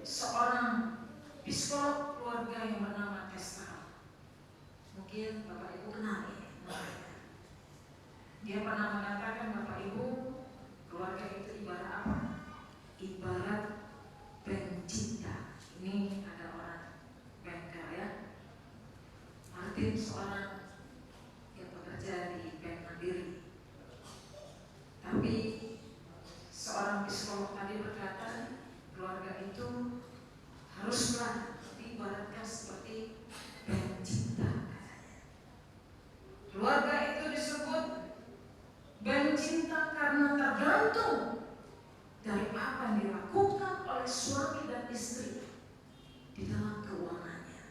seorang psikolog keluarga yang bernama Esther. Mungkin Bapak Ibu kenal ya. Dia pernah mengatakan, Bapak Ibu, keluarga itu ibarat apa? Ibarat pencinta. Ini ada orang bengkel ya. Martin seorang yang bekerja di Bank Mandiri. Tapi seorang psikolog tadi berkata, keluarga itu haruslah diibaratkan seperti pencinta. Keluarga itu disebut pencinta karena tergantung dari apa yang dilakukan oleh suami dan istri di dalam keuangannya,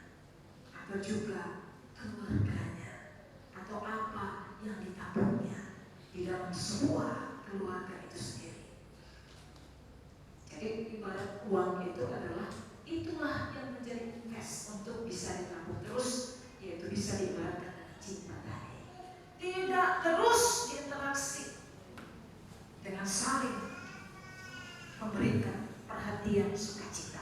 atau juga keluarganya, atau apa yang ditabungnya di dalam sebuah keluarga itu sendiri. Jadi ibarat uang itu adalah itulah yang menjadi invest untuk bisa ditabung terus, yaitu bisa diibaratkan dengan cinta tadi. Tidak terus interaksi dengan saling memberikan perhatian sukacita.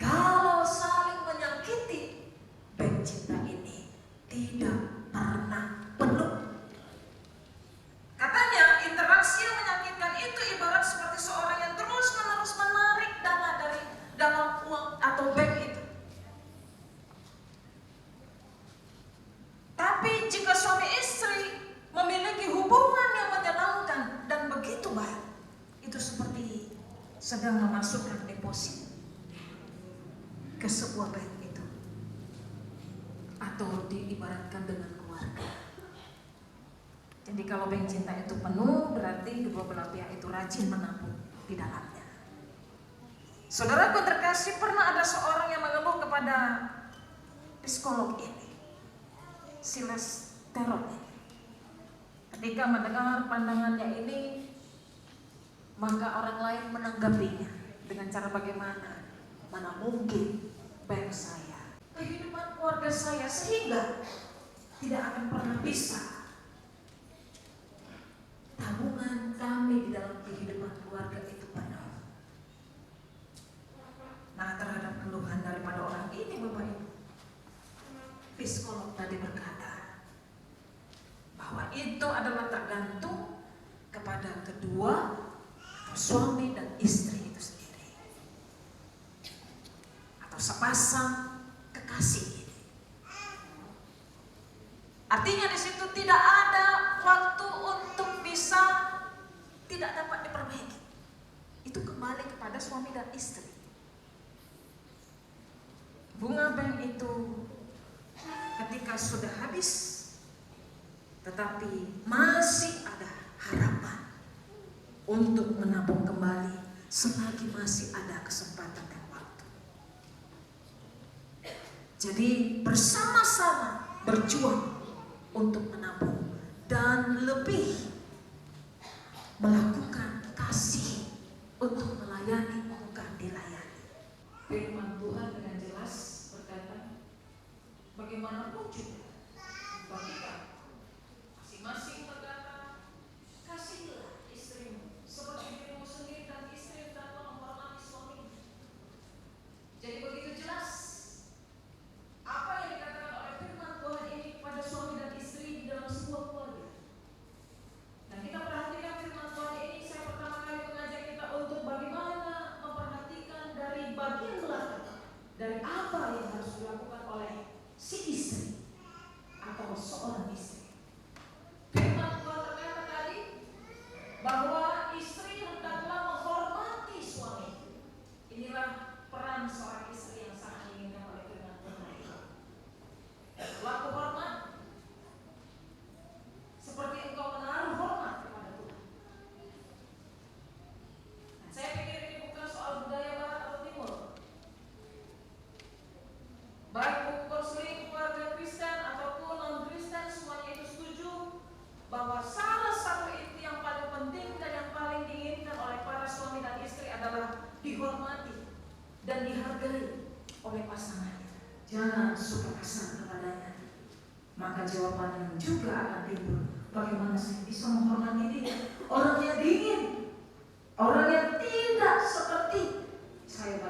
Kalau saling menyakiti, pencinta ini tidak pernah penuh. Katanya interaksi yang menyakitkan itu ibarat seperti seorang yang terus-menerus menarik dana dari dalam uang atau bank itu. Tapi jika suami istri memiliki hubungan yang menyenangkan dan begitu baik, itu seperti sedang memasukkan deposit ke sebuah bank itu, atau diibaratkan dengan keluarga. Jadi kalau bank cinta itu penuh, berarti kedua belah pihak itu rajin menabung di dalamnya. Saudaraku terkasih, pernah ada seorang yang mengeluh kepada psikolog ini, si Lester ini. Ketika mendengar pandangannya ini, maka orang lain menanggapinya dengan cara bagaimana? Mana mungkin bank saya, kehidupan keluarga saya, sehingga tidak akan pernah bisa tabungan kami di dalam kehidupan keluarga itu penuh. Nah, terhadap keluhan daripada orang ini, Bapak Ibu, psikolog tadi berkata bahwa itu adalah tergantung kepada kedua suami dan istri itu sendiri, atau sepasang kekasih ini. Artinya di situ tidak ada waktu untuk bisa tidak dapat diperbaiki. Itu kembali kepada suami dan istri. Bunga bank itu ketika sudah habis, tetapi masih ada harapan untuk menabung kembali selagi masih ada kesempatan dan waktu. Jadi bersama-sama berjuang untuk menabung dan lebih melakukan kasih untuk melayani bukan dilayani. Firman Tuhan dengan jelas berkata, bagaimanapun juga bagi kamu, masing-masing berkata, kasihilah istrimu seperti dirimu sendiri, dan istri hendaklah menghormati suaminya. Jadi begitu jelas apa yang dikatakan oleh firman Tuhan ini pada suami dan istri di dalam sebuah keluarga. Dan kita perhatikan firman Tuhan ini, saya pertama kali mengajak kita untuk bagaimana memperhatikan dari bagian belakang, dari apa yang harus dilakukan oleh si istri atau seorang istri. Firman Tuhan berkata tadi bahwa istri hendaklah menghormati suami. Inilah peran seorang istri yang sangat diinginkan oleh firman Tuhan. Laku hormat seperti engkau menaruh hormat kepada Tuhan. Dan saya pikir ini bukan soal budaya barat atau timur. Baik buku konseling keluarga Kristen ataupun non-Kristen, semuanya itu setuju bahwa salah satu itu yang paling penting dan yang paling diinginkan oleh para suami dan istri adalah dihormati dan dihargai oleh pasangannya. Jangan suka kasar kepadanya. Maka jawabannya juga akan timbul, bagaimana saya bisa menghormati dia? Orang yang dingin, orang yang tidak seperti saya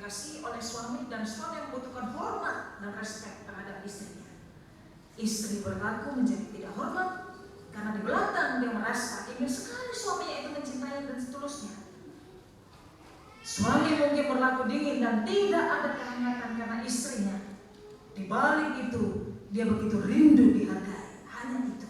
dikasihi oleh suami, dan suami membutuhkan hormat dan respek terhadap istrinya. Istri berlaku menjadi tidak hormat karena di belakang dia merasa ingin sekali suaminya itu mencintai dan seterusnya. Suami mungkin berlaku dingin dan tidak ada kehangatan karena istrinya. Di balik itu dia begitu rindu dihargai. Hanya itu.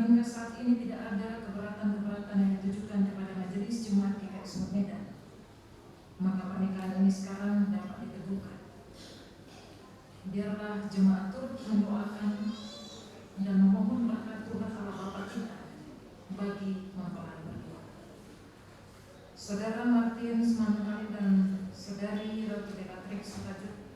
Bahkan hingga saat ini tidak ada keberatan-keberatan yang ditujukan kepada majelis jemaat GKI Medan. Maka pernikahan ini sekarang dapat diteguhkan. Biarlah jemaat turut mendoakan dan memohon berkat Tuhan Allah Bapa kita bagi mempelai berdua. Saudara Martin Semanukali dan Saudari Ratu Beatrix Sutajud,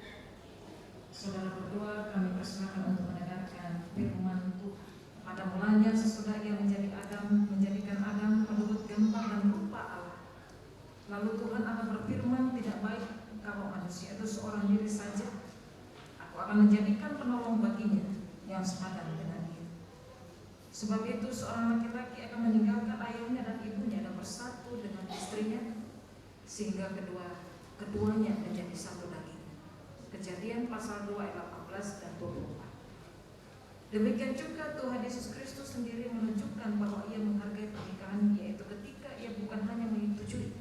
saudara berdua kami persilakan untuk mendengarkan firman Tuhan. Pada mulanya sesudah ia menjadikan Adam menurut gambar dan rupa Allah. Lalu Tuhan Allah berfirman, tidak baik kalau manusia itu seorang diri saja. Aku akan menjadikan penolong baginya yang sepadan dengan dia. Sebab itu seorang laki-laki akan meninggalkan ayahnya dan ibunya dan bersatu dengan istrinya, sehingga keduanya menjadi satu daging. Kejadian pasal 2 ayat 18 dan 24. Demikian juga Tuhan Yesus Kristus sendiri menunjukkan bahwa ia menghargai pernikahan, yaitu ketika ia bukan hanya menyetujui,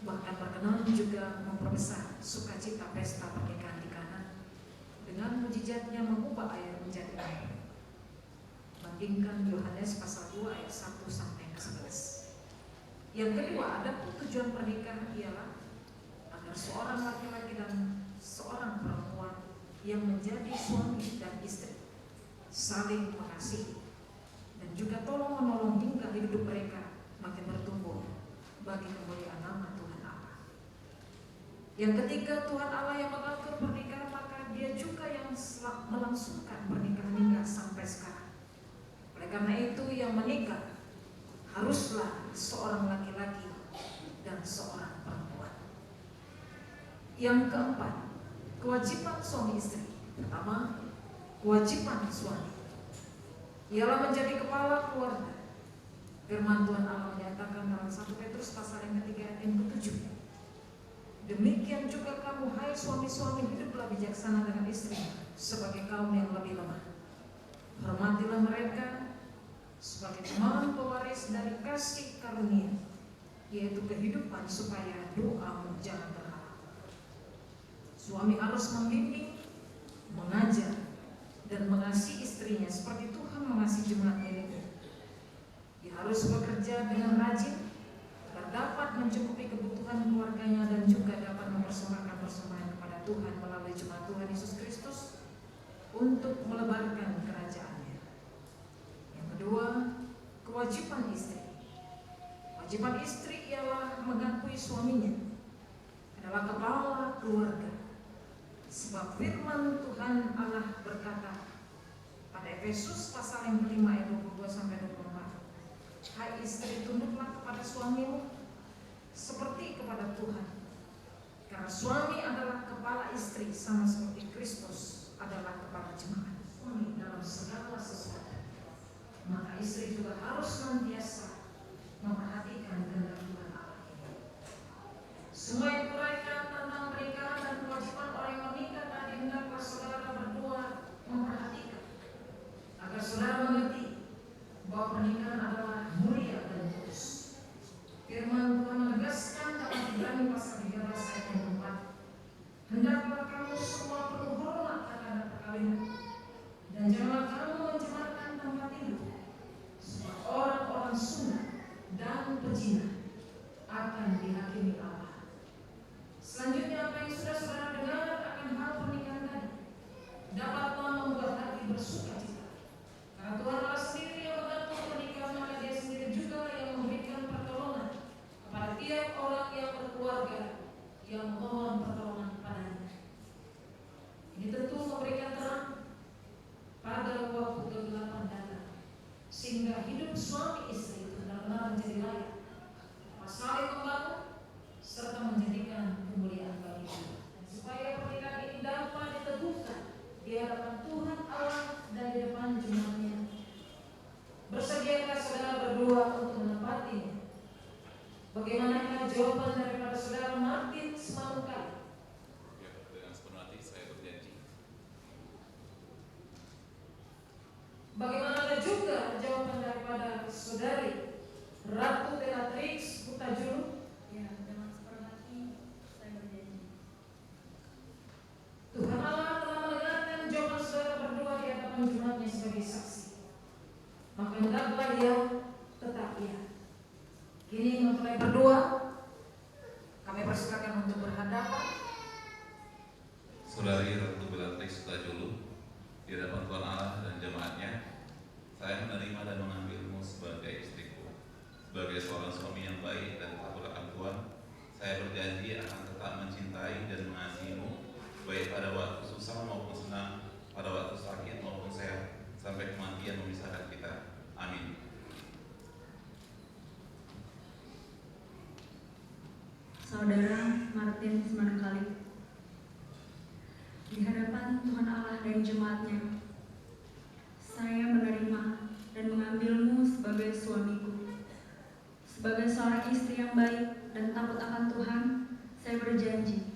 bahkan berkenan juga memperbesar sukacita pesta pernikahan di Kana dengan mujizatnya mengubah air menjadi air. Bandingkan Yohanes pasal 2 ayat 1 sampai 11. Yang kedua, ada tujuan pernikahan ialah agar seorang laki-laki dan seorang perempuan yang menjadi suami dan istri saling mengasihi dan juga tolong-menolong hingga hidup mereka makin bertumbuh bagi kemuliaan nama Tuhan Allah. Yang ketiga, Tuhan Allah yang mengatur pernikahan, maka dia juga yang melangsungkan pernikahan hingga sampai sekarang. Oleh karena itu yang menikah haruslah seorang laki-laki dan seorang perempuan. Yang keempat, kewajiban suami istri. Pertama, kewajiban suami ialah menjadi kepala keluarga. Firman Tuhan Allah menyatakan dalam 1 Petrus pasal yang ketiga ayat yang ke-7. Demikian juga kamu hai suami-suami, hiduplah bijaksana dengan istri sebagai kaum yang lebih lemah. Hormatilah mereka sebagai teman pewaris dari kasih karunia, yaitu kehidupan, supaya doamu jangan terhalang. Suami harus membimbing, mengajar, dan mengasihi istrinya seperti Tuhan mengasihi jemaat miliknya. Dia harus bekerja dengan rajin agar dapat mencukupi kebutuhan keluarganya dan juga dapat mempersembahkan persembahan kepada Tuhan melalui jemaat Tuhan Yesus Kristus untuk melebarkan kerajaannya. Yang kedua, kewajiban istri. Kewajiban istri ialah mengakui suaminya adalah kepala keluarga. Sebab firman Tuhan Allah berkata pada Efesus pasal yang ke-5 ayat 22 sampai 24. Hai istri, tunduklah kepada suamimu seperti kepada Tuhan. Karena suami adalah kepala istri, sama seperti Kristus adalah kepala jemaat. Suami dalam segala sesuatu. Maka istri juga harus senantiasa memperhatikan kehendak Tuhan Allah. Semua yang kuraikan tentang pernikahan dan kewajiban orang yang menikah tadi, hendaklah saudara berdua memperhatikan agar saudara mengerti bahwa pernikahan adalah mulia dan kudus. Firman Tuhan menegaskan dalam Ibrani pasal 13 ayat 4. Hendaklah kamu semua penuh hormat terhadap perkawinan, dan janganlah kamu mencemarkan tempat tidur, sebab orang-orang sunat dan pezina akan dihakimi Allah. Selanjutnya, apa yang sudah saudara dengar akan hal pernikahan tadi dapatlah membuat hati bersuka cita. Karena Tuhan Allah sendiri yang mengatur pernikahan, maka Dia sendiri juga yang memberikan pertolongan kepada tiap orang yang berkeluarga yang memohon pertolongan kepadanya. Ini tentu memberikan terang pada waktu kegelapan datang, sehingga hidup suami istri itu benar-benar menjadi layak, saling membangun serta menjadikan kemuliaan bagi Tuhan. Supaya pernikahan ini dapat diteguhkan di hadapan Tuhan Allah dan di depan jemaatnya. Bersediakah saudara berdua untuk menempatinya? Bagaimanakah jawaban daripada saudara Martin Semanukali? Ya, dengan sepenuh hati saya berjanji. Bagaimanakah juga jawaban daripada saudari Ratu Beatrix Sutajud? Ya, dengan sepenuh hati saya berjanji. Tuhan Allah telah mendengarkan jawaban saudara berdua di hadapan jemaatnya sebagai saksi. Maka mengendaplah ia, tetap ia. Kini mempelai berdua, kami persilakan untuk berhadapan. Saudari Ratu Beatrix Tajulu, di hadapan Tuhan Allah dan jemaatnya, saya menerima dan mengambilmu sebagai istriku. Sebagai seorang suami yang baik dan takut akan Tuhan, saya berjanji akan tetap mencintai dan mengasihimu, baik pada waktu susah maupun senang, pada waktu sakit maupun sehat, sampai kematian memisahkan kita. Amin. Saudara Martin Simanungkalit, di hadapan Tuhan Allah dan jemaatnya, saya menerima dan mengambilmu sebagai suamiku. Sebagai seorang istri yang baik dan takut akan Tuhan, saya berjanji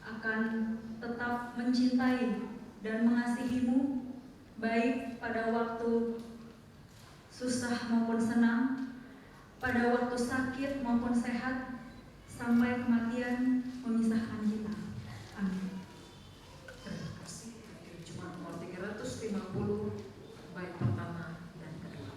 akan tetap mencintai dan mengasihimu, baik pada waktu susah maupun senang, pada waktu sakit maupun sehat, sampai kematian memisahkan kita. Amin. Terima kasih. Jemaat nomor 350, bait pertama dan kedua.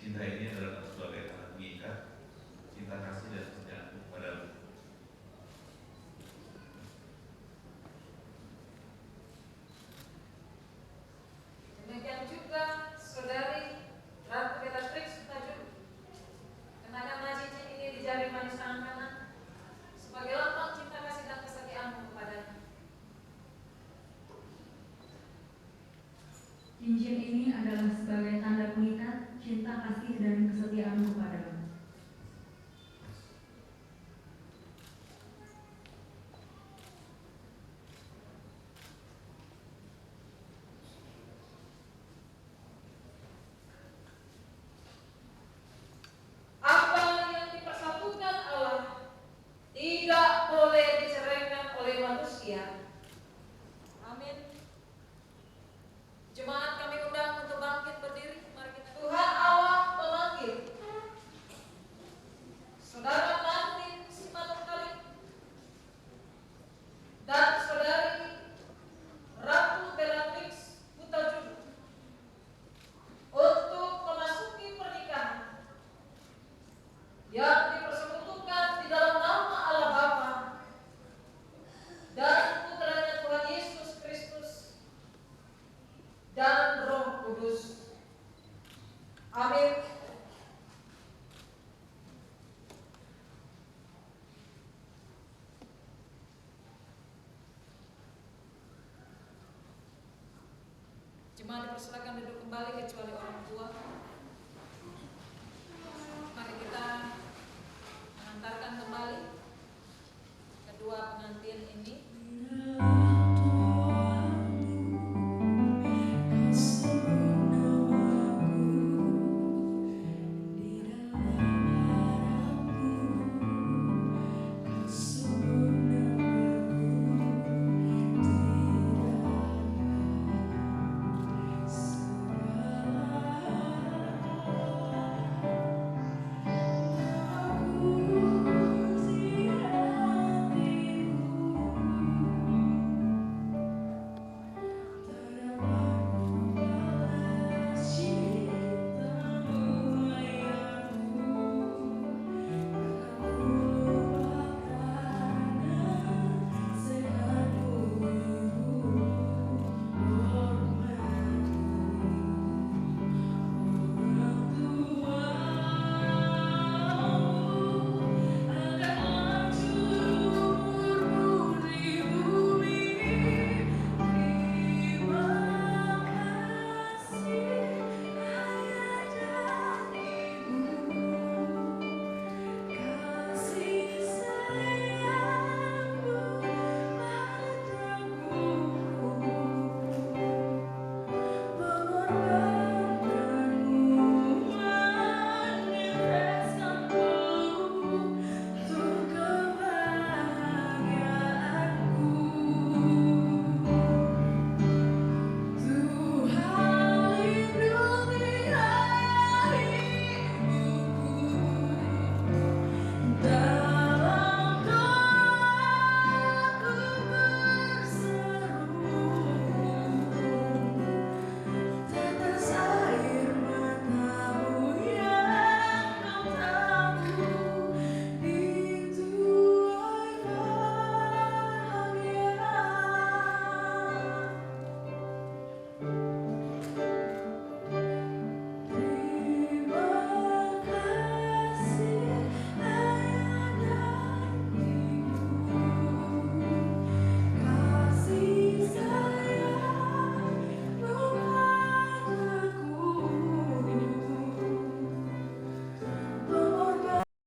Cinta ini adalah sebagai tanda pengikat cinta kasih dan kesetiaanku kepadamu. Demikian juga saudari Ratu Beatrix Tajulu, kenakan cincin ini di jari manis tangan kanan sebagai lambang cinta kasih dan kesetiaanmu kepadanya. Cincin ini adalah sebagai tanda pengikat cinta kasih dan kesetiaanmu kepadamu. Apa yang dipersatukan Allah tidak boleh diceraikan oleh manusia. Amin. Jemaat kami undang untuk bangkit berdiri. Mari kita Tuhan Allah memanggil Saudara Martin Simanungkalit dan Saudari Ratu Beatrix Tajulu untuk memasuki pernikahan yang dipersekutukan di dalam nama Allah Bapa dan Putranya Tuhan Yesus Kristus dan Roh Kudus. Amin. Jemaat dipersilakan duduk kembali kecuali orang tua.